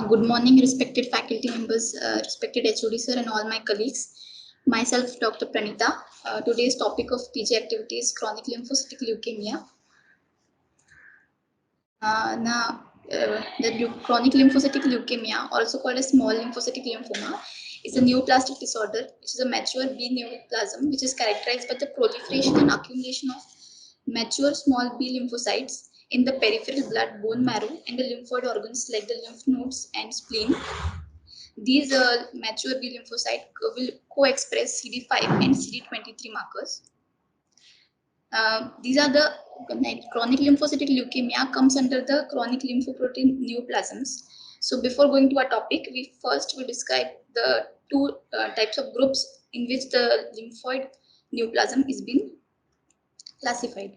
Good morning, respected faculty members, respected HOD sir, and all my colleagues. Myself, Dr. Pranita. Today's topic of PG activity is chronic lymphocytic leukemia. The chronic lymphocytic leukemia, also called a small lymphocytic lymphoma, is a neoplastic disorder, which is a mature B neoplasm, which is characterized by the proliferation and accumulation of mature small B lymphocytes in the peripheral blood, bone marrow, and the lymphoid organs like the lymph nodes and spleen. These mature B lymphocyte will co-express CD5 and CD23 markers. These are the chronic lymphocytic leukemia comes under the chronic lymphoprotein neoplasms. So before going to our topic, we first will describe the two types of groups in which the lymphoid neoplasm is being classified.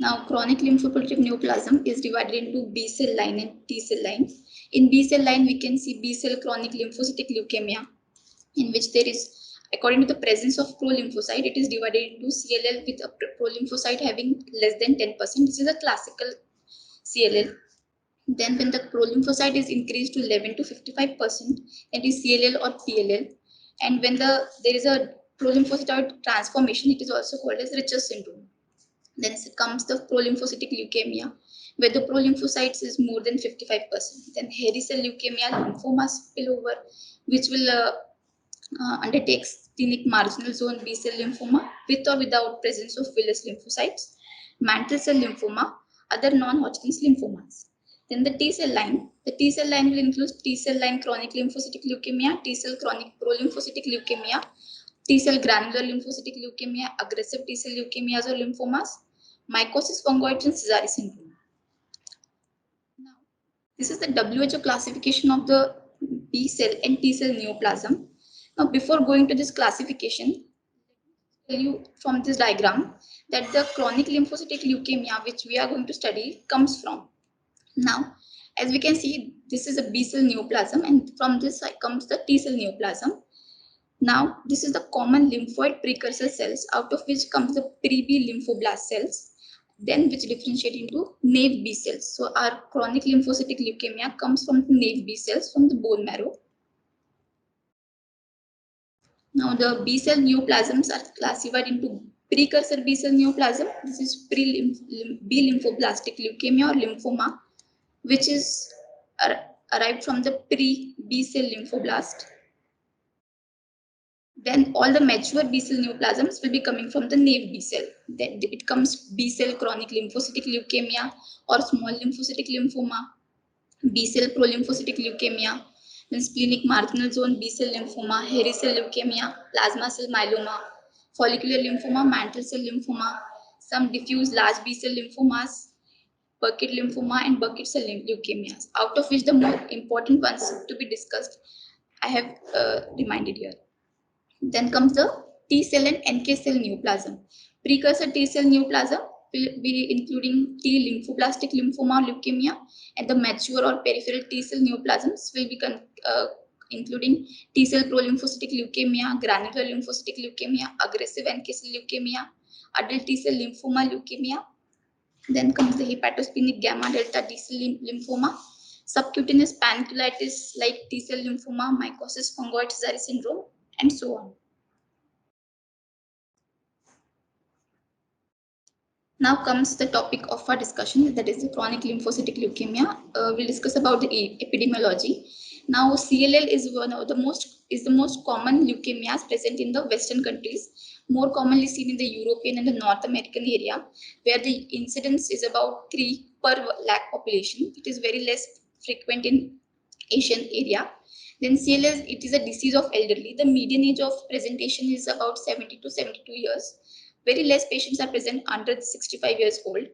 Now, chronic lymphoproliferative neoplasm is divided into B cell line and T cell line. In B cell line, we can see B cell chronic lymphocytic leukemia, in which there is, according to the presence of pro-lymphocyte, it is divided into CLL with a pro-lymphocyte having less than 10%. This is a classical CLL. Then when the pro-lymphocyte is increased to 11 to 55%, that is CLL or PLL. And when there is a pro-lymphocyte transformation, it is also called as Richter syndrome. Then comes the prolymphocytic leukemia, where the prolymphocytes is more than 55%. Then hairy cell leukemia, lymphoma spillover, which will undertake clinic marginal zone B cell lymphoma with or without presence of villous lymphocytes, mantle cell lymphoma, other non-Hodgkin's lymphomas. Then the T cell line. The T cell line will include T cell line chronic lymphocytic leukemia, T cell chronic prolymphocytic leukemia, T cell granular lymphocytic leukemia, aggressive T cell leukemias or lymphomas, mycosis fungoides, and Sézary syndrome. Now, this is the WHO classification of the B cell and T cell neoplasm. Now, before going to this classification, tell you from this diagram that the chronic lymphocytic leukemia, which we are going to study, comes from. Now, as we can see, this is a B cell neoplasm, and from this comes the T cell neoplasm. Now, this is the common lymphoid precursor cells, out of which comes the pre-B lymphoblast cells, then which differentiate into naive B cells. So, our chronic lymphocytic leukemia comes from the naive B cells from the bone marrow. Now, the B cell neoplasms are classified into precursor B cell neoplasm. This is B lymphoblastic leukemia or lymphoma, which is arrived from the pre-B cell lymphoblast. Then all the mature B cell neoplasms will be coming from the naive B cell. Then it comes B cell chronic lymphocytic leukemia or small lymphocytic lymphoma, B cell prolymphocytic leukemia, then splenic marginal zone B cell lymphoma, hairy cell leukemia, plasma cell myeloma, follicular lymphoma, mantle cell lymphoma, some diffuse large B cell lymphomas, Burkitt lymphoma, and Burkitt cell leukemias, out of which the more important ones to be discussed I have reminded here. Then comes the T cell and NK cell neoplasm. Precursor T cell neoplasm will be including T lymphoblastic lymphoma leukemia, and the mature or peripheral T cell neoplasms will be including T cell prolymphocytic leukemia, granular lymphocytic leukemia, aggressive NK cell leukemia, adult T cell lymphoma leukemia. Then comes the hepatosplenic gamma delta T cell lymphoma, subcutaneous pancreatitis like T cell lymphoma, mycosis fungoides Sézary syndrome, and so on. Now comes the topic of our discussion, that is the chronic lymphocytic leukemia. We'll discuss about the epidemiology. Now, CLL is the most common leukemias present in the Western countries, more commonly seen in the European and the North American area, where the incidence is about 3 per lakh population. It is very less frequent in Asian area. Then CLL, it is a disease of elderly. The median age of presentation is about 70 to 72 years. Very less patients are present under 65 years old.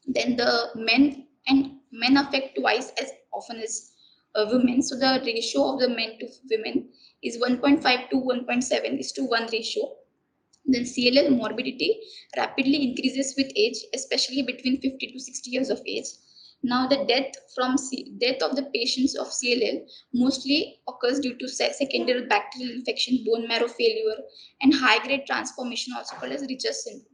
Then the men affect twice as often as women. So the ratio of the men to women is 1.5 to 1.7 is to 1 ratio. Then CLL morbidity rapidly increases with age, especially between 50 to 60 years of age. Now, the death of the patients of CLL mostly occurs due to secondary bacterial infection, bone marrow failure, and high-grade transformation, also called as Richter syndrome.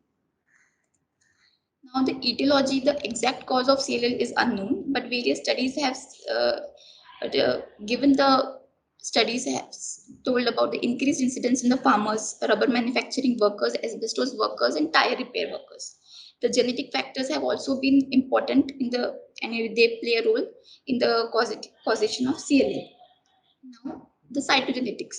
Now, the etiology, the exact cause of CLL is unknown, but various studies have given the studies have told about the increased incidence in the farmers, rubber manufacturing workers, asbestos workers, and tire repair workers. The genetic factors have also been important in the and they play a role in the causation of CLL. Now, the cytogenetics.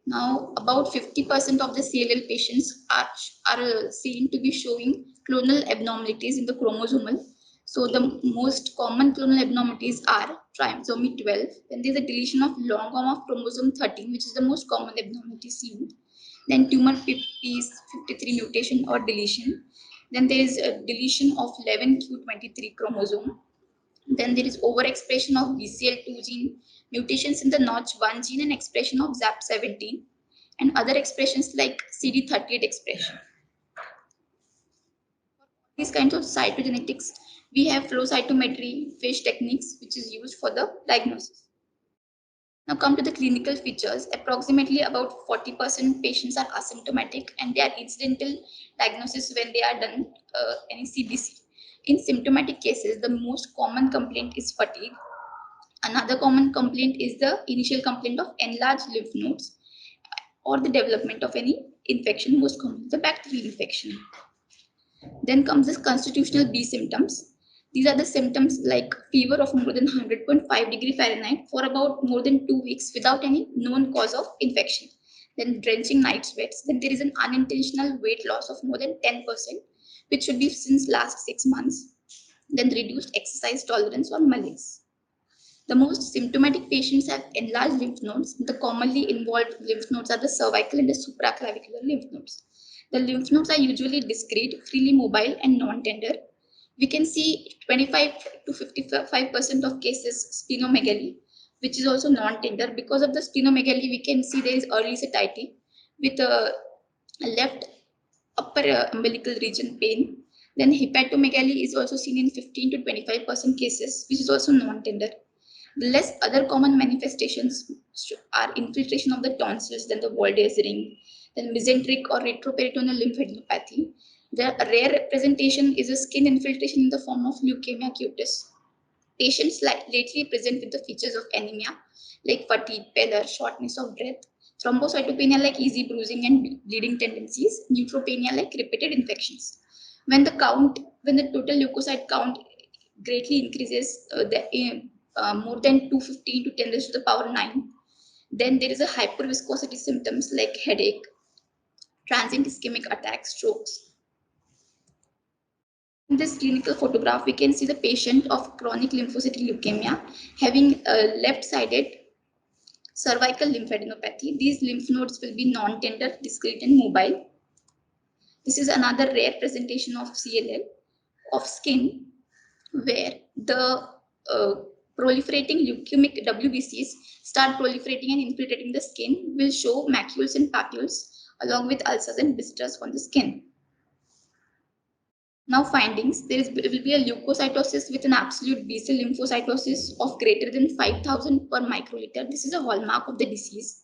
Now, about 50% of the CLL patients are seen to be showing clonal abnormalities in the chromosomal. So, the most common clonal abnormalities are trisomy 12. Then there's a deletion of long arm of chromosome 13, which is the most common abnormality seen. Then tumor p53 mutation or deletion. Then there is a deletion of 11q23 chromosome. Then there is overexpression of BCL2 gene, mutations in the Notch1 gene, and expression of ZAP17, and other expressions like CD38 expression. These kinds of cytogenetics, we have flow cytometry, FISH techniques, which is used for the diagnosis. Now come to the clinical features. Approximately about 40% patients are asymptomatic and they are incidental diagnosis when they are done any CBC. In symptomatic cases, the most common complaint is fatigue. Another common complaint is the initial complaint of enlarged lymph nodes or the development of any infection, most commonly the bacterial infection. Then comes this constitutional B symptoms. These are the symptoms like fever of more than 100.5 degree Fahrenheit for about more than 2 weeks without any known cause of infection. Then drenching night sweats. Then there is an unintentional weight loss of more than 10%, which should be since last 6 months. Then reduced exercise tolerance or malaise. The most symptomatic patients have enlarged lymph nodes. The commonly involved lymph nodes are the cervical and the supraclavicular lymph nodes. The lymph nodes are usually discrete, freely mobile, and non-tender. We can see 25 to 55% of cases splenomegaly, which is also non-tender. Because of the splenomegaly, we can see there is early satiety with a left upper umbilical region pain. Then hepatomegaly is also seen in 15 to 25% cases, which is also non-tender. The less other common manifestations are infiltration of the tonsils, then the Waldes ring, then mesenteric or retroperitoneal lymphadenopathy. The rare representation is a skin infiltration in the form of leukemia cutis. Patients lately present with the features of anemia like fatigue, pallor, shortness of breath, thrombocytopenia like easy bruising and bleeding tendencies, neutropenia like repeated infections. When the total leukocyte count greatly increases, more than 215 to 10 raised to the power 9, then there is a hyperviscosity symptoms like headache, transient ischemic attacks, strokes. In this clinical photograph, we can see the patient of chronic lymphocytic leukemia having a left-sided cervical lymphadenopathy. These lymph nodes will be non-tender, discrete, and mobile. This is another rare presentation of CLL of skin where the proliferating leukemic WBCs start proliferating and infiltrating the skin, will show macules and papules along with ulcers and blisters on the skin. Now findings, there will be a leukocytosis with an absolute B cell lymphocytosis of greater than 5,000 per microliter. This is a hallmark of the disease.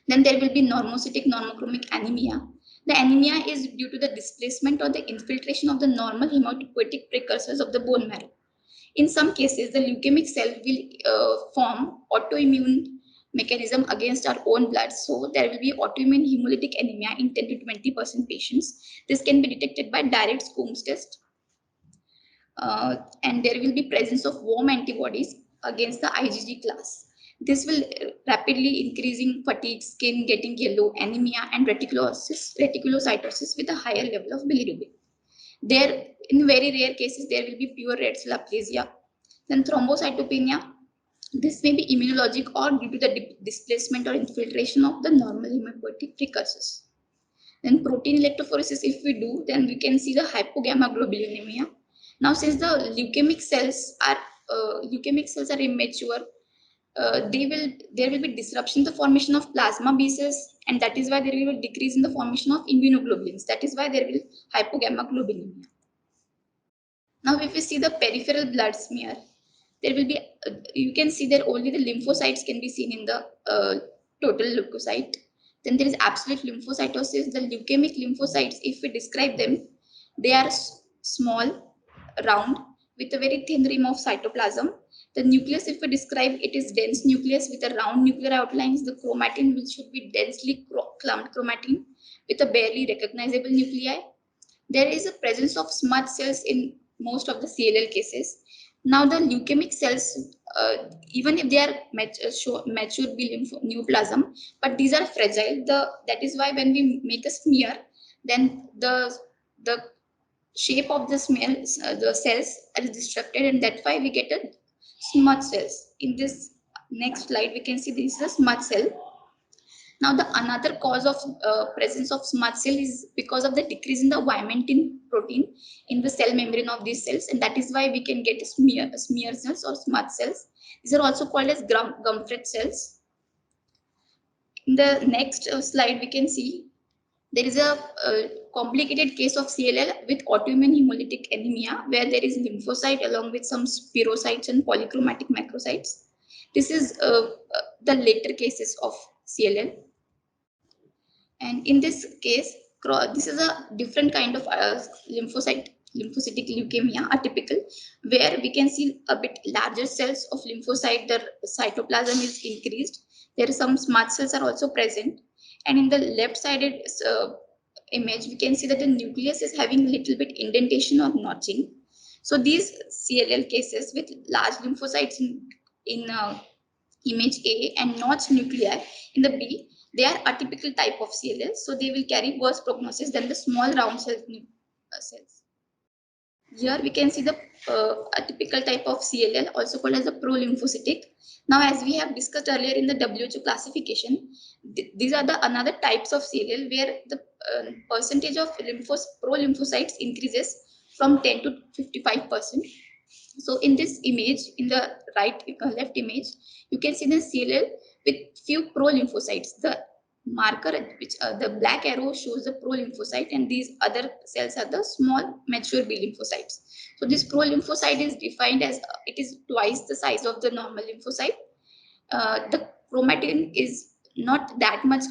Then there will be normocytic normochromic anemia. The anemia is due to the displacement or the infiltration of the normal hematopoietic precursors of the bone marrow. In some cases, the leukemic cell will form autoimmune mechanism against our own blood. So there will be autoimmune hemolytic anemia in 10 to 20% patients. This can be detected by direct Coombs test. And there will be presence of warm antibodies against the IgG class. This will rapidly increasing fatigue, skin getting yellow, anemia, and reticulocytosis with a higher level of bilirubin. There, in very rare cases, there will be pure red cell aplasia. Then thrombocytopenia. This may be immunologic or due to the displacement or infiltration of the normal hematopoietic precursors. Then protein electrophoresis, if we do, then we can see the hypogammaglobulinemia. Now, since the leukemic cells are immature, there will be disruption in the formation of plasma B cells, and that is why there will be decrease in the formation of immunoglobulins. That is why there will be hypogammaglobulinemia. Now, if we see the peripheral blood smear, there will be you can see that only the lymphocytes can be seen in the total leukocyte. Then there is absolute lymphocytosis. The leukemic lymphocytes, if we describe them, they are small, round, with a very thin rim of cytoplasm. The nucleus, if we describe, it is dense nucleus with a round nuclear outlines. The chromatin should be densely clumped chromatin with a barely recognizable nuclei. There is a presence of smudge cells in most of the CLL cases. Now the leukemic cells, even if they are mature B neoplasm, but these are fragile. That is why when we make a smear, then the shape of the smear, the cells are disrupted, and that's why we get a smudge cells. In this next slide, we can see this is a smudge cell. Now, the another cause of presence of smudge cell is because of the decrease in the vimentin protein in the cell membrane of these cells, and that is why we can get smear cells or smudge cells. These are also called as Gumfred cells. In the next slide, we can see there is a complicated case of CLL with autoimmune hemolytic anemia, where there is lymphocyte along with some spirocytes and polychromatic macrocytes. This is the later cases of CLL. And in this case, this is a different kind of lymphocytic leukemia, atypical, where we can see a bit larger cells of lymphocyte. The cytoplasm is increased. There are some smudge cells are also present. And in the left-sided image, we can see that the nucleus is having a little bit indentation or notching. So these CLL cases with large lymphocytes in image A and notched nuclei in the B, they are atypical type of CLL, so they will carry worse prognosis than the small round cells. Here we can see the atypical type of CLL, also called as the prolymphocytic. Now, as we have discussed earlier in the WHO classification, these are the another types of CLL where the percentage of prolymphocytes increases from 10 to 55%. So in this image, in the left image, you can see the CLL with few prolymphocytes. The marker, which the black arrow shows the prolymphocyte, and these other cells are the small mature B lymphocytes. So this prolymphocyte is defined as it is twice the size of the normal lymphocyte. The chromatin is not that much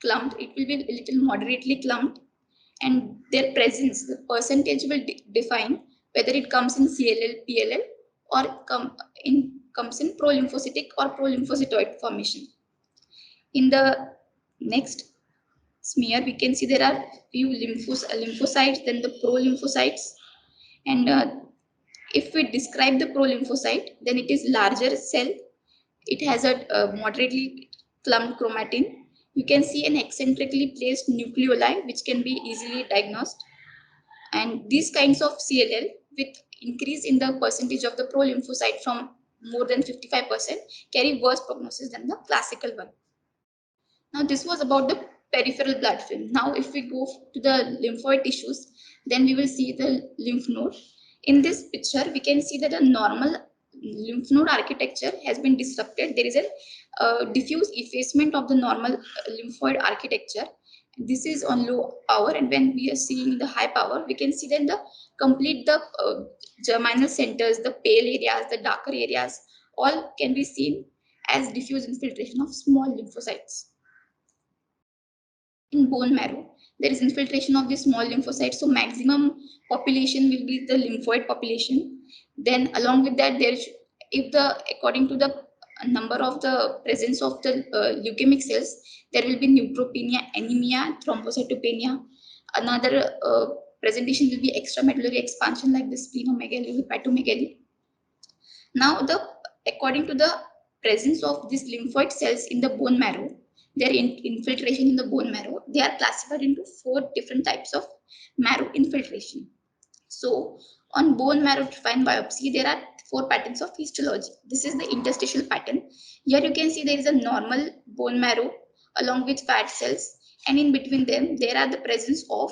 clumped; it will be a little moderately clumped, and their presence, the percentage will define whether it comes in CLL, PLL, or comes in prolymphocytic or prolymphocytoid formation. In the next smear, we can see there are few lymphocytes, then the prolymphocytes, and if we describe the prolymphocyte, then it is larger cell. It has a moderately clumped chromatin. You can see an eccentrically placed nucleoli, which can be easily diagnosed. And these kinds of CLL with increase in the percentage of the prolymphocyte from more than 55% carry worse prognosis than the classical one. Now, this was about the peripheral blood film. Now, if we go to the lymphoid tissues, then we will see the lymph node. In this picture, we can see that a normal lymph node architecture has been disrupted. There is a diffuse effacement of the normal lymphoid architecture. This is on low power, and when we are seeing the high power, we can see then the germinal centers, the pale areas, the darker areas, all can be seen as diffuse infiltration of small lymphocytes. In bone marrow, there is infiltration of the small lymphocytes. So maximum population will be the lymphoid population. Then along with that, according to the number of the presence of the leukemic cells, there will be neutropenia, anemia, thrombocytopenia. Another presentation will be extramedullary expansion like the splenomegaly, hepatomegaly. Now, according to the presence of these lymphoid cells in the bone marrow, their infiltration in the bone marrow, they are classified into 4 different types of marrow infiltration. So, on bone marrow defined biopsy, there are 4 patterns of histology. This is the interstitial pattern. Here you can see there is a normal bone marrow along with fat cells, and in between them, there are the presence of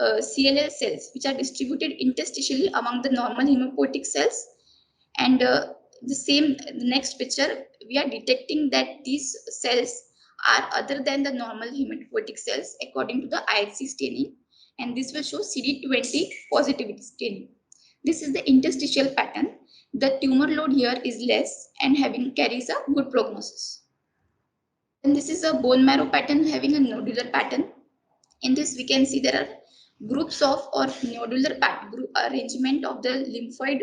CLL cells, which are distributed interstitially among the normal hemopoietic cells. And the next picture, we are detecting that these cells are other than the normal hematopoietic cells according to the IHC staining, and this will show CD20 positivity staining. This is the interstitial pattern. The tumor load here is less and carries a good prognosis. And this is a bone marrow pattern having a nodular pattern. In this, we can see there are Groups of or nodular group arrangement of the lymphoid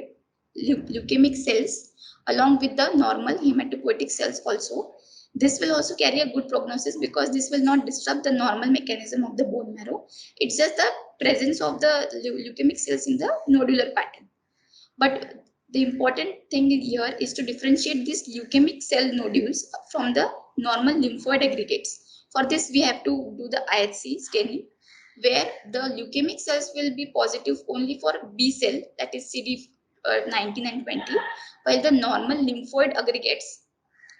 leukemic cells along with the normal hematopoietic cells also. This will also carry a good prognosis because this will not disrupt the normal mechanism of the bone marrow. It's just the presence of the leukemic cells in the nodular pattern. But the important thing here is to differentiate these leukemic cell nodules from the normal lymphoid aggregates. For this, we have to do the IHC staining, where the leukemic cells will be positive only for B cell, that is CD19 and 20, while the normal lymphoid aggregates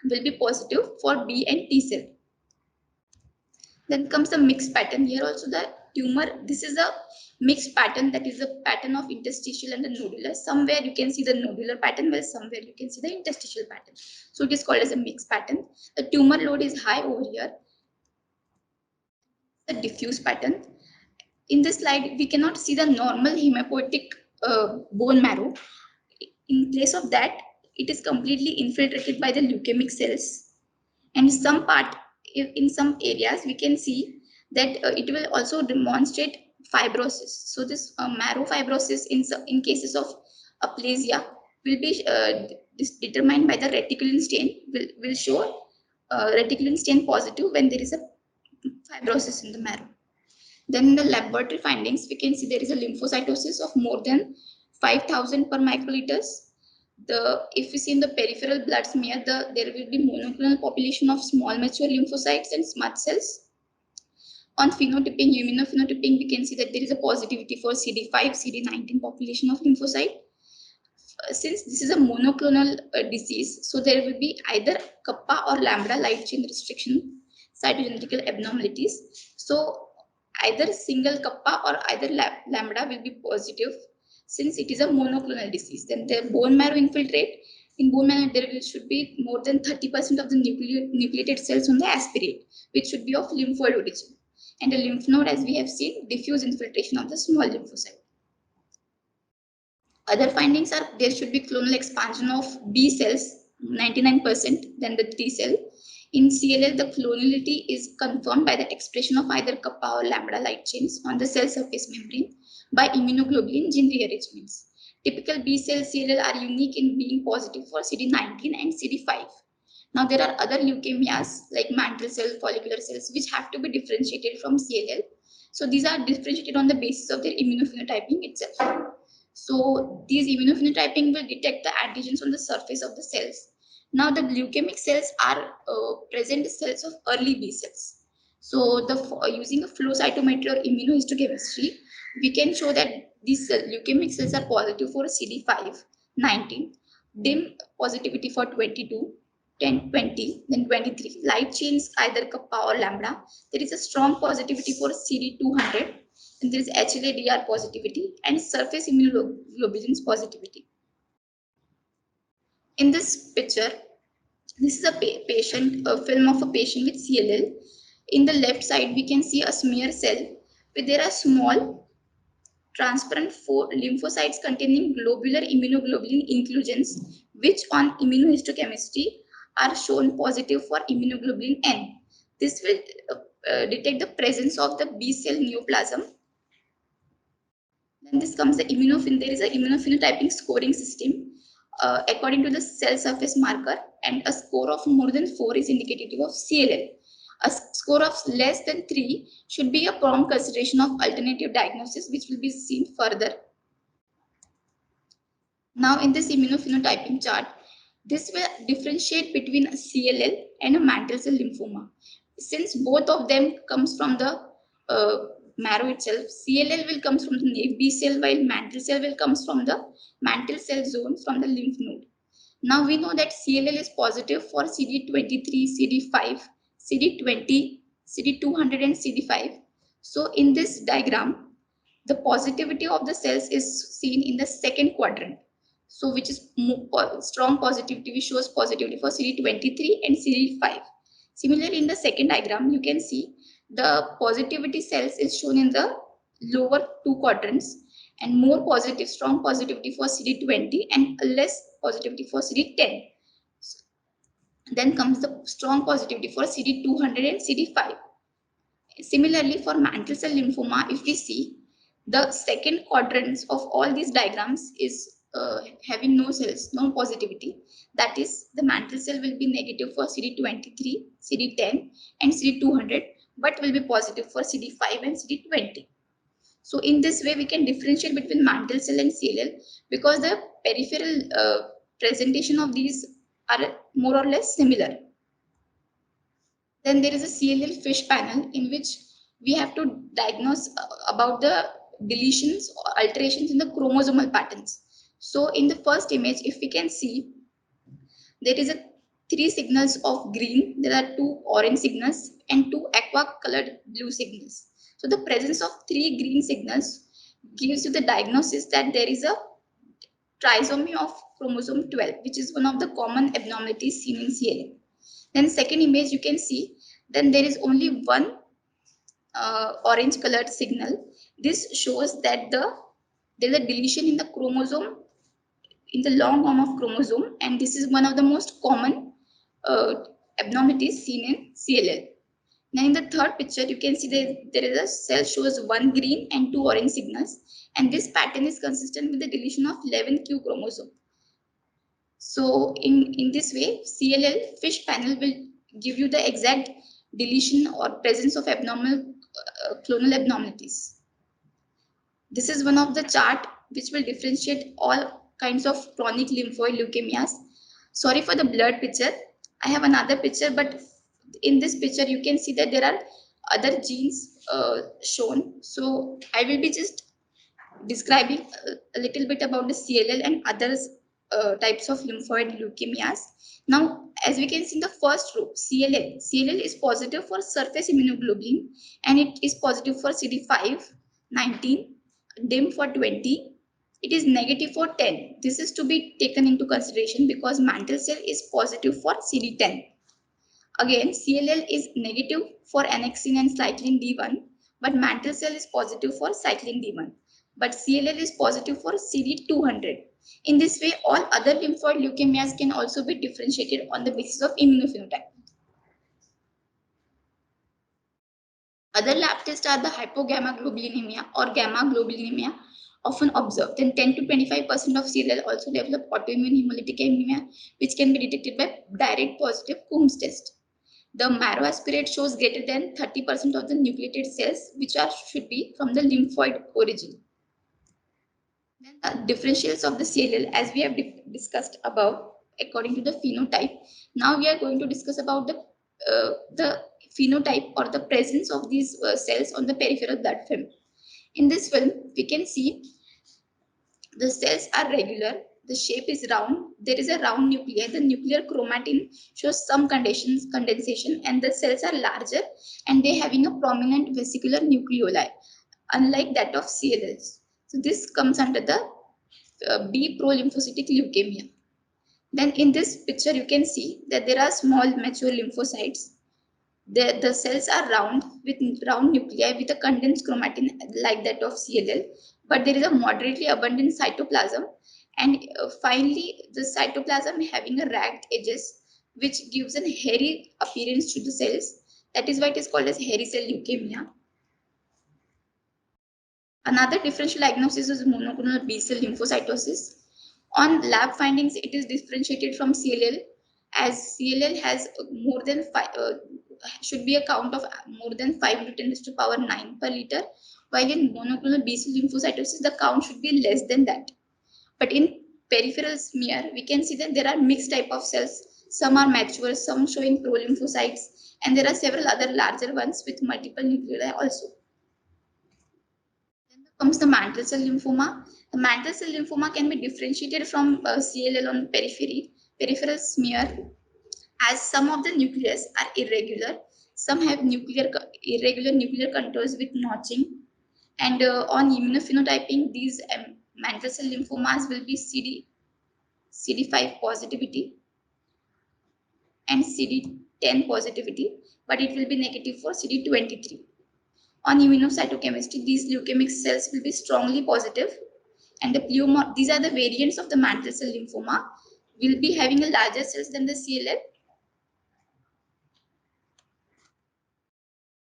will be positive for B and T cell. Then comes the mixed pattern. Here also the tumor, this is a mixed pattern, that is a pattern of interstitial and the nodular. Somewhere you can see the nodular pattern, while somewhere you can see the interstitial pattern. So it is called as a mixed pattern. The tumor load is high over here. The diffuse pattern. In this slide, we cannot see the normal hematopoietic bone marrow. In place of that, it is completely infiltrated by the leukemic cells. And some part, in some areas, we can see that it will also demonstrate fibrosis. So this marrow fibrosis in cases of aplasia will be determined by the reticulin stain, will show reticulin stain positive when there is a fibrosis in the marrow. Then in the laboratory findings, we can see there is a lymphocytosis of more than 5,000 per microliters. If you see in the peripheral blood smear, there will be monoclonal population of small mature lymphocytes and smudge cells. On phenotyping, immunophenotyping, we can see that there is a positivity for CD5, CD19 population of lymphocyte. Since this is a monoclonal disease, so there will be either kappa or lambda light chain restriction cytogenetical abnormalities. So either single kappa or either lambda will be positive since it is a monoclonal disease. Then the bone marrow infiltrate. In bone marrow, there should be more than 30% of the nucleated cells on the aspirate, which should be of lymphoid origin. And the lymph node, as we have seen, diffuse infiltration of the small lymphocyte. Other findings are there should be clonal expansion of B cells, 99%, than the T cell. In CLL, the clonality is confirmed by the expression of either kappa or lambda light chains on the cell surface membrane by immunoglobulin gene rearrangements. Typical B cell CLL are unique in being positive for CD19 and CD5. Now, there are other leukemias like mantle cell, follicular cells, which have to be differentiated from CLL. So, these are differentiated on the basis of their immunophenotyping itself. So these immunophenotyping will detect the antigens on the surface of the cells. Now the leukemic cells are present cells of early B cells. So using a flow cytometry or immunohistochemistry, we can show that these leukemic cells are positive for CD5, 19, dim positivity for 22, 10, 20, then 23. Light chains either kappa or lambda. There is a strong positivity for CD200. And there is HLA-DR positivity and surface immunoglobulins positivity. In this picture, this is a film of a patient with CLL. In the left side, we can see a smear cell where there are small transparent lymphocytes containing globular immunoglobulin inclusions, which on immunohistochemistry are shown positive for immunoglobulin N. This will detect the presence of the B cell neoplasm. Then this comes the there is an immunophenotyping scoring system according to the cell surface marker, and a score of more than 4 is indicative of CLL. A score of less than 3 should be a prompt consideration of alternative diagnosis, which will be seen further. Now in this immunophenotyping chart, this will differentiate between a CLL and a mantle cell lymphoma. Since both of them comes from the marrow itself, CLL will comes from the naive B cell, while mantle cell will comes from the mantle cell zone from the lymph node. Now we know that CLL is positive for CD23, CD5, CD20, CD200 and CD5. So in this diagram, the positivity of the cells is seen in the second quadrant. So which is strong positivity, which shows positivity for CD23 and CD5. Similarly, in the second diagram, you can see the positivity cells is shown in the lower two quadrants, and more positive, strong positivity for CD20 and less positivity for CD10. Then comes the strong positivity for CD200 and CD5. Similarly, for mantle cell lymphoma, if we see, The second quadrant of all these diagrams is having no cells, no positivity. That is, the mantle cell will be negative for CD23, CD10, and CD200, but will be positive for CD5 and CD20. So in this way, we can differentiate between mantle cell and CLL because the peripheral presentation of these are more or less similar. Then there is a CLL fish panel in which we have to diagnose about the deletions or alterations in the chromosomal patterns. So in the first image, if we can see, there is a three signals of green, there are two orange signals and two aqua colored blue signals. So the presence of three green signals gives you the diagnosis that there is a trisomy of chromosome 12, which is one of the common abnormalities seen in CLL. Then second image you can see, then there is only one orange colored signal. This shows that there is a deletion in the chromosome, in the long arm of chromosome, and this is one of the most common uh, abnormalities seen in CLL. Now in the third picture, you can see that there is a cell shows one green and two orange signals, and this pattern is consistent with the deletion of 11q chromosome. So in this way, CLL fish panel will give you the exact deletion or presence of abnormal clonal abnormalities. This is one of the chart which will differentiate all kinds of chronic lymphoid leukemias. Sorry for the blurred picture. I have another picture, but in this picture you can see that there are other genes shown. So I will be just describing a little bit about the CLL and other types of lymphoid leukemias. Now, as we can see in the first row, CLL is positive for surface immunoglobulin and it is positive for CD5, 19, DIM for 20. It is negative for 10. This is to be taken into consideration because mantle cell is positive for CD10. Again, CLL is negative for annexin and cyclin D1, but mantle cell is positive for cyclin D1. But CLL is positive for CD200. In this way, all other lymphoid leukemias can also be differentiated on the basis of immunophenotype. Other lab tests are the hypogammaglobulinemia or gamma globulinemia, often observed. Then 10 to 25% of CLL also develop autoimmune hemolytic anemia, which can be detected by direct positive Coombs test. The marrow aspirate shows greater than 30% of the nucleated cells, which should be from the lymphoid origin. Then the differentials of the CLL, as we have discussed above, according to the phenotype. Now we are going to discuss about the phenotype or the presence of these cells on the peripheral blood film. In this film, we can see the cells are regular. The shape is round. There is a round nuclei. The nuclear chromatin shows some condensation, and the cells are larger and they having a prominent vesicular nucleoli, unlike that of CLLs. So this comes under the B prolymphocytic leukemia. Then in this picture, you can see that there are small mature lymphocytes. The cells are round with round nuclei with a condensed chromatin like that of CLL, but there is a moderately abundant cytoplasm, and finally the cytoplasm having a ragged edges which gives a hairy appearance to the cells. That is why it is called as hairy cell leukemia. Another differential diagnosis is monoclonal B cell lymphocytosis. On lab findings, it is differentiated from CLL as CLL has more than should be a count of more than 5 into 10 to the power 9 per liter, while in monoclonal B cell lymphocytosis, the count should be less than that. But in peripheral smear, we can see that there are mixed type of cells. Some are mature, some showing prolymphocytes, and there are several other larger ones with multiple nuclei also. Then comes the mantle cell lymphoma. The mantle cell lymphoma can be differentiated from CLL on peripheral smear, as some of the nucleus are irregular. Some have irregular nuclear contours with notching. And on immunophenotyping, these mantle cell lymphomas will be CD5 positivity and CD10 positivity, but it will be negative for CD23. On immunocytochemistry, these leukemic cells will be strongly positive, and these are the variants of the mantle cell lymphoma, will be having a larger cells than the CLL.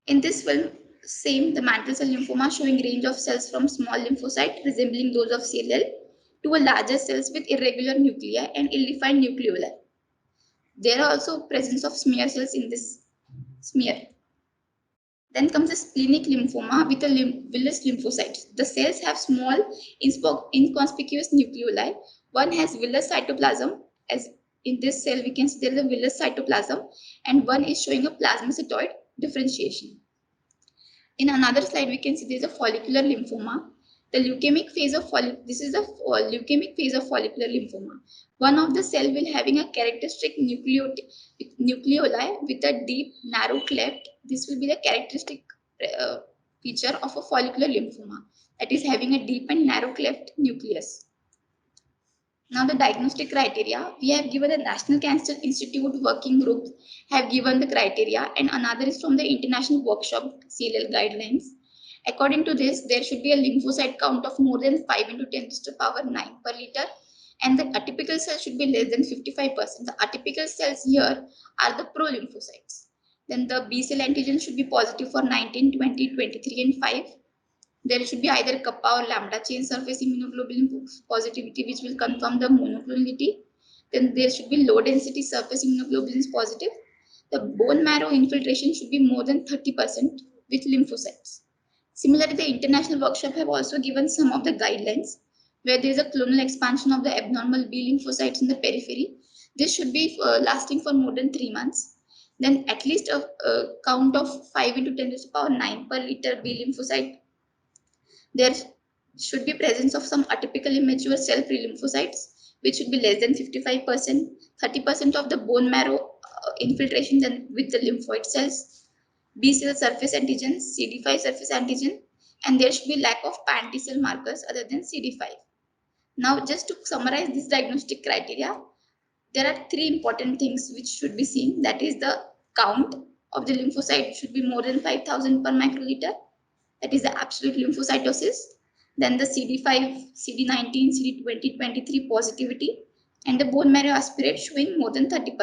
In this film, Same, the mantle cell lymphoma showing range of cells from small lymphocyte resembling those of CLL to a larger cells with irregular nuclei and ill-defined nucleoli. There are also presence of smear cells in this smear. Then comes the splenic lymphoma with a villous lymphocytes. The cells have small inconspicuous nucleoli. One has villous cytoplasm, as in this cell we can see there is a villous cytoplasm, and one is showing a plasmacytoid differentiation. In another slide, we can see there is a follicular lymphoma. The leukemic phase of this is the leukemic phase of follicular lymphoma. One of the cell will having a characteristic nucleoli with a deep narrow cleft. This will be the characteristic feature of a follicular lymphoma, that is having a deep and narrow cleft nucleus. Now the diagnostic criteria, we have given the National Cancer Institute working group have given the criteria, and another is from the International Workshop CLL guidelines. According to this, there should be a lymphocyte count of more than 5 into 10 to the power 9 per liter, and the atypical cell should be less than 55%. The atypical cells here are the pro-lymphocytes. Then the B cell antigen should be positive for 19, 20, 23 and 5. There should be either kappa or lambda chain surface immunoglobulin positivity, which will confirm the monoclonality. Then there should be low density surface immunoglobulins positive. The bone marrow infiltration should be more than 30% with lymphocytes. Similarly, the international workshop have also given some of the guidelines where there is a clonal expansion of the abnormal B lymphocytes in the periphery. This should be lasting for more than 3 months. Then at least a count of 5 into 10 to the power 9 per liter B lymphocyte. There should be presence of some atypical immature cell-free lymphocytes, which should be less than 55%, 30% of the bone marrow infiltration then with the lymphoid cells, B cell surface antigen, CD5 surface antigen, and there should be lack of pan-T cell markers other than CD5. Now, just to summarize this diagnostic criteria, there are 3 important things which should be seen. That is, the count of the lymphocyte should be more than 5,000 per microliter. That is the absolute lymphocytosis. Then the CD5, CD19, CD20, 23 positivity, and the bone marrow aspirate showing more than 30%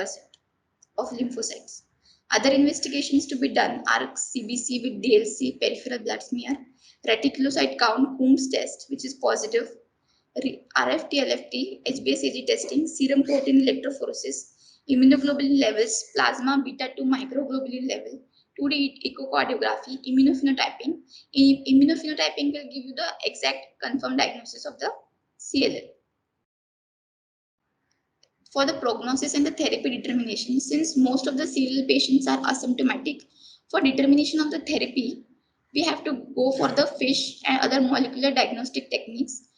of lymphocytes. Other investigations to be done are CBC with DLC, peripheral blood smear, reticulocyte count, Coombs test, which is positive, RFT, LFT, HbS-Ag testing, serum protein electrophoresis, immunoglobulin levels, plasma beta-2 microglobulin level, 2D echocardiography, immunophenotyping. Immunophenotyping will give you the exact confirmed diagnosis of the CLL. For the prognosis and the therapy determination, since most of the CLL patients are asymptomatic, for determination of the therapy, we have to go for the FISH and other molecular diagnostic techniques.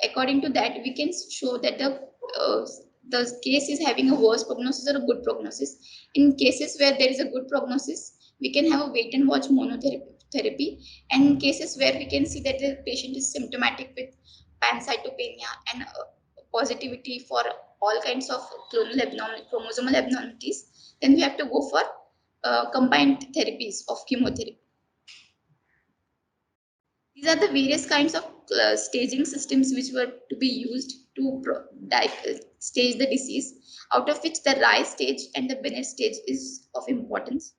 According to that, we can show that the case is having a worse prognosis or a good prognosis. In cases where there is a good prognosis, we can have a wait and watch monotherapy. And in cases where we can see that the patient is symptomatic with pancytopenia and positivity for all kinds of chromosomal abnormalities, then we have to go for combined therapies of chemotherapy. These are the various kinds of staging systems which were to be used to stage the disease, out of which the Rye stage and the Bennett stage is of importance.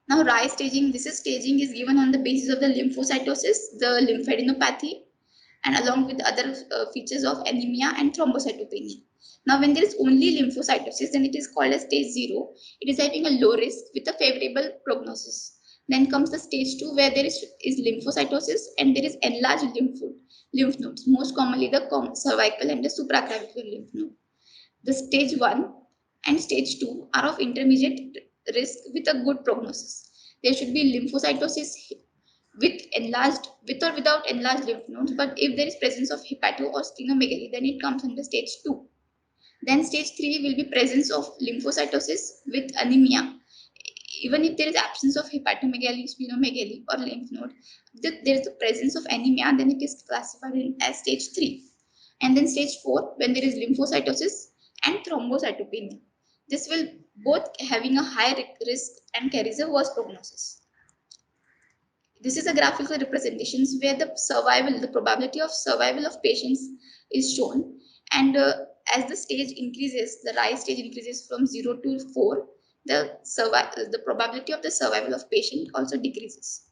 Now, Rye staging, staging is given on the basis of the lymphocytosis, the lymphadenopathy, and along with other features of anemia and thrombocytopenia. Now, when there is only lymphocytosis, then it is called as stage 0. It is having a low risk with a favorable prognosis. Then comes the stage 2, where there is lymphocytosis and there is enlarged lymph nodes, most commonly the cervical and the supraclavicular lymph node. The stage 1 and stage 2 are of intermediate risk with a good prognosis. There should be lymphocytosis with or without enlarged lymph nodes, but if there is presence of hepato or splenomegaly, then it comes under stage 2. Then stage 3 will be presence of lymphocytosis with anemia. Even if there is absence of hepatomegaly, splenomegaly or lymph node, if there is the presence of anemia, then it is classified as stage 3. And then stage 4, when there is lymphocytosis and thrombocytopenia. This will both having a high risk and carries a worse prognosis. This is a graphical representation where the probability of survival of patients is shown. And as the stage increases, the Rye stage increases from 0 to 4. the probability of the survival of patient also decreases.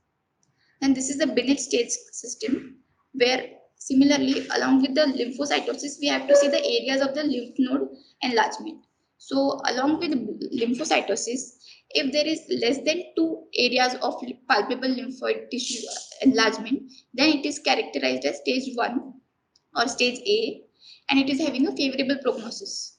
And this is the Binet stage system, where similarly, along with the lymphocytosis, we have to see the areas of the lymph node enlargement. So, along with lymphocytosis, if there is less than 2 areas of palpable lymphoid tissue enlargement, then it is characterized as stage 1 or stage A, and it is having a favorable prognosis,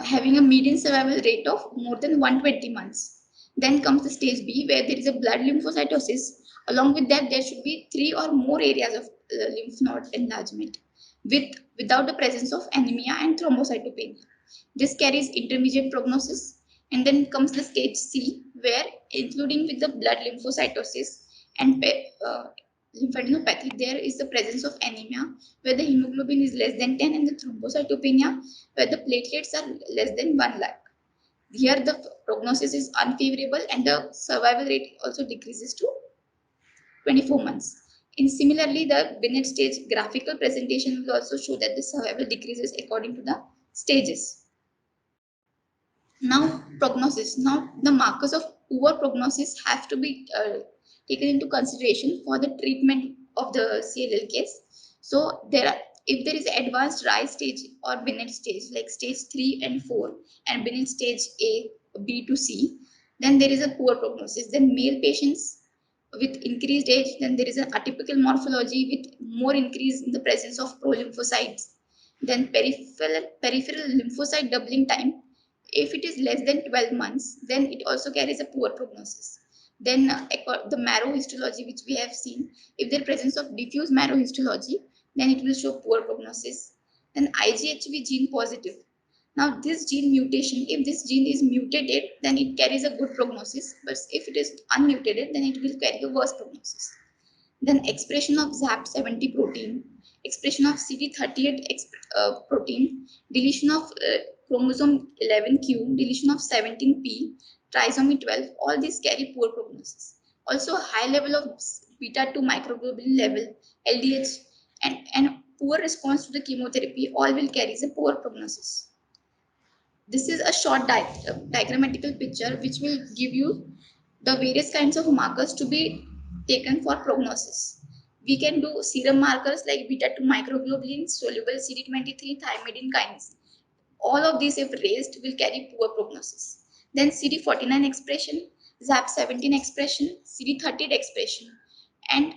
having a median survival rate of more than 120 months. Then comes the stage B, where there is a blood lymphocytosis. Along with that, there should be 3 or more areas of lymph node enlargement without the presence of anemia and thrombocytopenia. This carries intermediate prognosis. And then comes the stage C, where including with the blood lymphocytosis and lymphadenopathy, there is the presence of anemia, where the hemoglobin is less than 10 and the thrombocytopenia, where the platelets are less than 1 lakh. Here the prognosis is unfavorable and the survival rate also decreases to 24 months. In similarly, the Binet stage graphical presentation will also show that the survival decreases according to the stages. Now, prognosis. Now, the markers of poor prognosis have to be taken into consideration for the treatment of the CLL case. So, if there is advanced Rye stage or Binet stage, like stage 3 and 4, and Binet stage A, B to C, then there is a poor prognosis. Then male patients with increased age, then there is an atypical morphology with more increase in the presence of prolymphocytes. Then peripheral lymphocyte doubling time, if it is less than 12 months, then it also carries a poor prognosis. Then the marrow histology, which we have seen, if there presence of diffuse marrow histology, then it will show poor prognosis. Then IGHV gene positive. Now this gene mutation, if this gene is mutated, then it carries a good prognosis. But if it is unmutated, then it will carry a worse prognosis. Then expression of ZAP70 protein, expression of CD38 protein, deletion of chromosome 11q, deletion of 17p, trisomy 12, all these carry poor prognosis. Also high level of beta 2 microglobulin level, LDH, and poor response to the chemotherapy, all will carry a poor prognosis. This is a short diagrammatical picture which will give you the various kinds of markers to be taken for prognosis. We can do serum markers like beta 2 microglobulin, soluble CD23, thymidine kinase. All of these, if raised, will carry poor prognosis. Then CD49 expression, ZAP17 expression, CD38 expression, and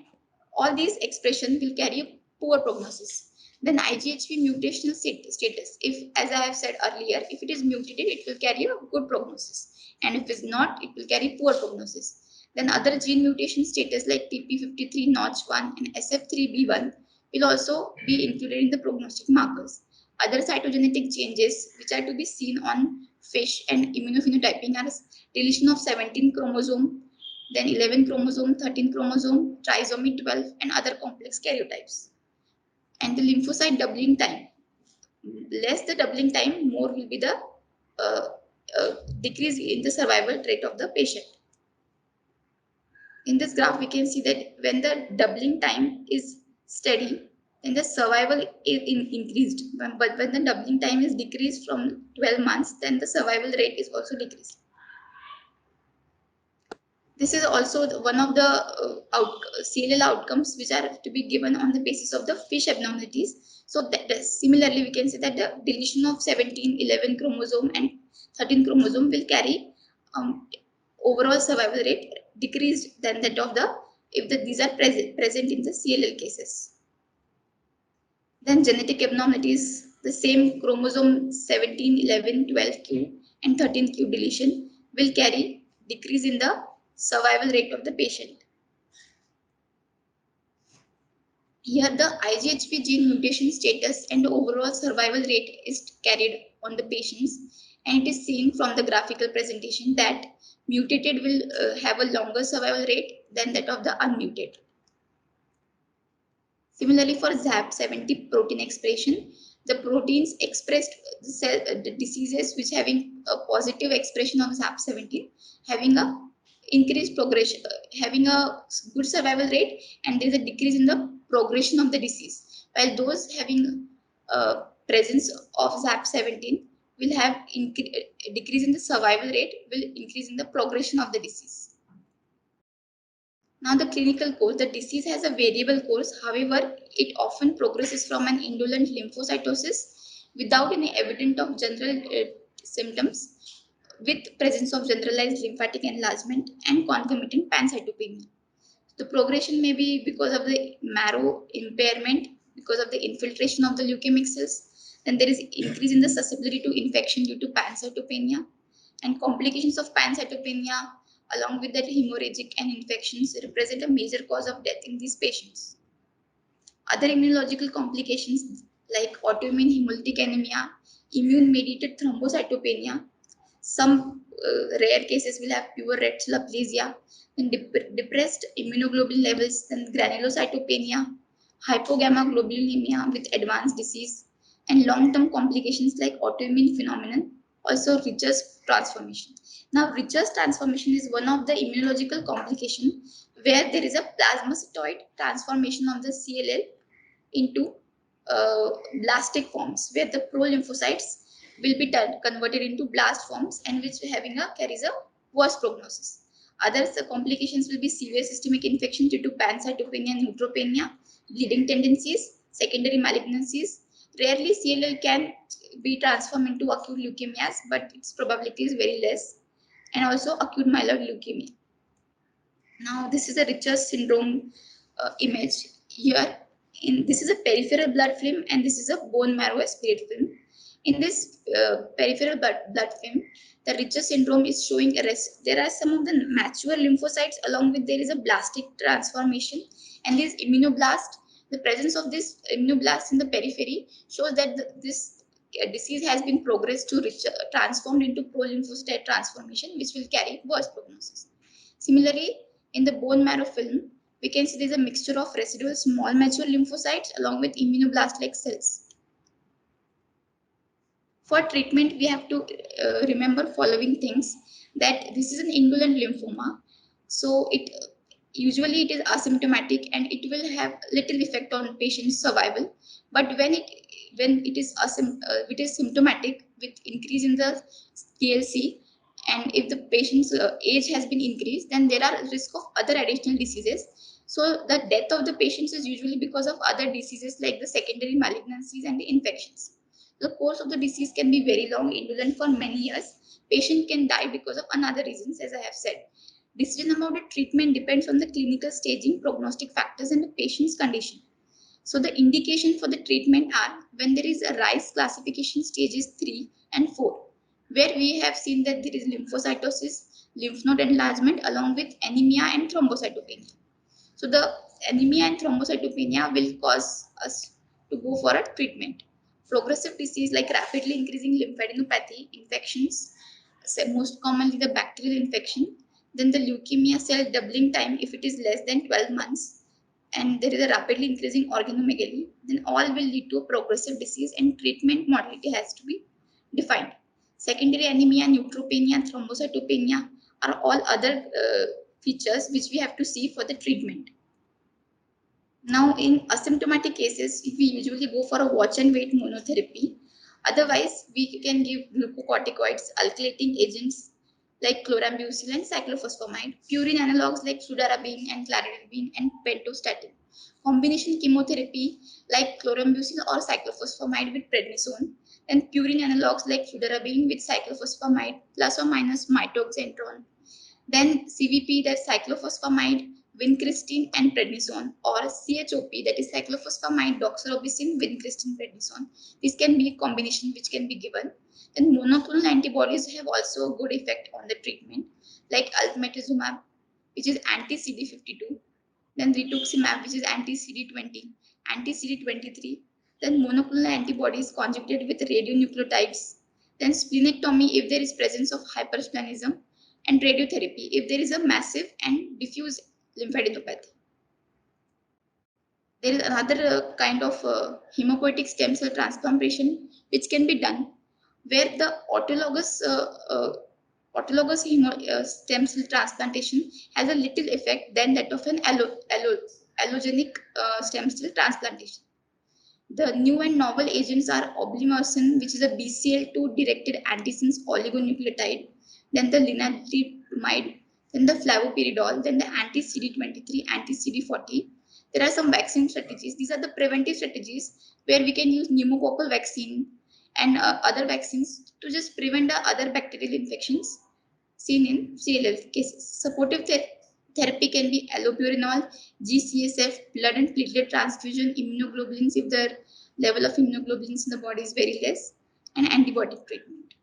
all these expressions will carry a poor prognosis. Then IGHV mutational status, if, as I have said earlier, if it is mutated, it will carry a good prognosis, and if it is not, it will carry poor prognosis. Then other gene mutation status like TP53 Notch1 and SF3B1 will also be included in the prognostic markers. Other cytogenetic changes which are to be seen on fish and immunophenotyping are deletion of 17 chromosome, then 11 chromosome, 13 chromosome, trisomy 12, and other complex karyotypes. And the lymphocyte doubling time. Less the doubling time, more will be the decrease in the survival rate of the patient. In this graph, we can see that when the doubling time is steady, then the survival is increased. But when the doubling time is decreased from 12 months, then the survival rate is also decreased. This is also one of the CLL outcomes which are to be given on the basis of the fish abnormalities. So similarly, we can say that the deletion of 17, 11 chromosome and 13 chromosome will carry overall survival rate decreased than that of the these are present in the CLL cases. Then genetic abnormalities, the same chromosome 17, 11, 12q and 13q deletion will carry decrease in the survival rate of the patient. Here the IGHV gene mutation status and overall survival rate is carried on the patients, and it is seen from the graphical presentation that mutated will have a longer survival rate than that of the unmutated. Similarly, for ZAP70 protein expression, the proteins expressed the diseases which having a positive expression of ZAP70 having a increased progression, having a good survival rate, and there is a decrease in the progression of the disease. While those having presence of ZAP17 will have decrease in the survival rate, will increase in the progression of the disease. Now the clinical course, the disease has a variable course. However, it often progresses from an indolent lymphocytosis without any evidence of general symptoms, with presence of generalized lymphatic enlargement and concomitant pancytopenia. The progression may be because of the marrow impairment, because of the infiltration of the leukemic cells. Then there is increase in the susceptibility to infection due to pancytopenia, and complications of pancytopenia along with that hemorrhagic and infections represent a major cause of death in these patients. Other immunological complications like autoimmune hemolytic anemia, immune mediated thrombocytopenia, some rare cases will have pure red cell aplasia, then depressed immunoglobulin levels, then granulocytopenia, hypogammaglobulinemia with advanced disease, and long-term complications like autoimmune phenomenon, also Richter's transformation. Now, Richter's transformation is one of the immunological complication where there is a plasmacytoid transformation of the CLL into blastic forms, where the pro-lymphocytes will be converted into blast forms and which carries a worse prognosis. Other complications will be severe systemic infection due to pancytopenia and neutropenia, bleeding tendencies, secondary malignancies. Rarely CLL can be transformed into acute leukemias, but its probability is very less, and also acute myeloid leukemia. Now this is a Richter's syndrome image here. This is a peripheral blood film and this is a bone marrow aspirate film. In this peripheral blood film, the Richter syndrome is showing there are some of the mature lymphocytes along with there is a blastic transformation, and this immunoblast, the presence of this immunoblast in the periphery shows that this disease has been progressed to transformed into pro-lymphocyte transformation, which will carry worse prognosis. Similarly, in the bone marrow film, we can see there is a mixture of residual small mature lymphocytes along with immunoblast-like cells. For treatment, we have to remember following things, that this is an indolent lymphoma. So usually it is asymptomatic and it will have little effect on patient's survival. But when it is symptomatic with increase in the TLC, and if the patient's age has been increased, then there are risk of other additional diseases. So the death of the patients is usually because of other diseases like the secondary malignancies and the infections. The course of the disease can be very long, indolent for many years. Patient can die because of another reasons, as I have said. Decision about the treatment depends on the clinical staging, prognostic factors, and the patient's condition. So the indication for the treatment are when there is a Rice classification stages 3 and 4, where we have seen that there is lymphocytosis, lymph node enlargement along with anemia and thrombocytopenia. So the anemia and thrombocytopenia will cause us to go for a treatment. Progressive disease like rapidly increasing lymphadenopathy, infections, most commonly the bacterial infection, then the leukemia cell doubling time if it is less than 12 months, and there is a rapidly increasing organomegaly, then all will lead to a progressive disease and treatment modality has to be defined. Secondary anemia, neutropenia, thrombocytopenia are all other features which we have to see for the treatment. Now, in asymptomatic cases, we usually go for a watch and wait monotherapy. Otherwise, we can give glucocorticoids, alkylating agents like chlorambucil and cyclophosphamide, purine analogs like fludarabine and claritidine and pentostatin. Combination chemotherapy like chlorambucil or cyclophosphamide with prednisone, and purine analogs like fludarabine with cyclophosphamide plus or minus mitoxantrone. Then CVP, that's cyclophosphamide, vincristine and prednisone, or CHOP, that is cyclophosphamide, doxorubicin, vincristine, prednisone. This can be a combination which can be given. Then monoclonal antibodies have also a good effect on the treatment, like alpemetosumab, which is anti-CD52, then rituximab, which is anti-CD20, anti-CD23, then monoclonal antibodies conjugated with radionucleotides, then splenectomy if there is presence of hypersplenism, and radiotherapy if there is a massive and diffuse lymphadenopathy. There is another kind of hematopoietic stem cell transplantation which can be done, where the autologous stem cell transplantation has a little effect than that of an allogenic stem cell transplantation. The new and novel agents are oblimorphin, which is a BCL2 directed antisense oligonucleotide, then the lenalidomide, then the flavopiridol, then the anti-CD23, anti-CD40. There are some vaccine strategies. These are the preventive strategies where we can use pneumococcal vaccine and other vaccines to just prevent the other bacterial infections seen in CLL cases. Supportive therapy can be allopurinol, GCSF, blood and platelet transfusion, immunoglobulins if the level of immunoglobulins in the body is very less, and antibiotic treatment.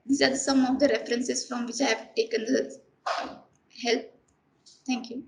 These are some of the references from which I have taken the help. Thank you.